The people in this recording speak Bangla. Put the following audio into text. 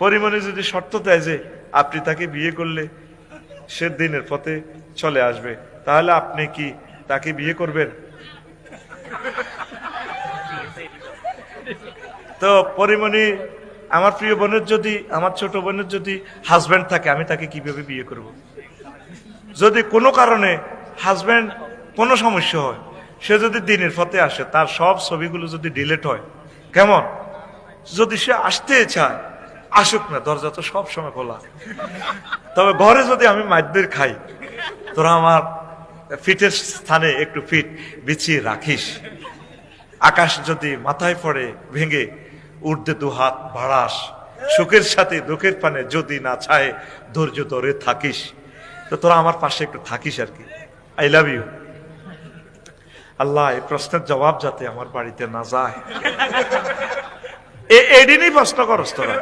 পরিমণি যদি শর্ত দেয় যে আপনি তাকে বিয়ে করলে সে দিনের পথে চলে আসবে, তাহলে আপনি কি তাকে বিয়ে করবেন? তো পরিমণি, আমার প্রিয় বোনের যদি, আমার ছোট বোনের যদি হাজবেন্ড থাকে, আমি তাকে কিভাবে বিয়ে করব? যদি কোনো কারণে হাজবেন্ড কোনো সমস্যা হয়, সে যদি দিনের পথে আসে, তার সব ছবিগুলো যদি ডিলিট হয়, কেমন? যদি সে আসতে চায় আসুক না, দরজা তো সব সময় খোলা। তবে ঘরে যদি আমি মাইর খাই, তোরা আমার ফিটের স্থানে একটু ফিট বিছিয়ে রাখিস। আকাশ যদি মাথায় পড়ে ভেঙে উর্ধে দু হাত বাড়াস, সুখের সাথে দুঃখের পানে যদি না চায় ধৈর্য ধরে থাকিস। তো তোরা আমার পাশে একটু থাকিস আর কি। I love you. আল্লাহ, এই প্রশ্নের জবাব যাতে আমার বাড়িতে না যায়, এদিনই প্রশ্ন করস তোরা।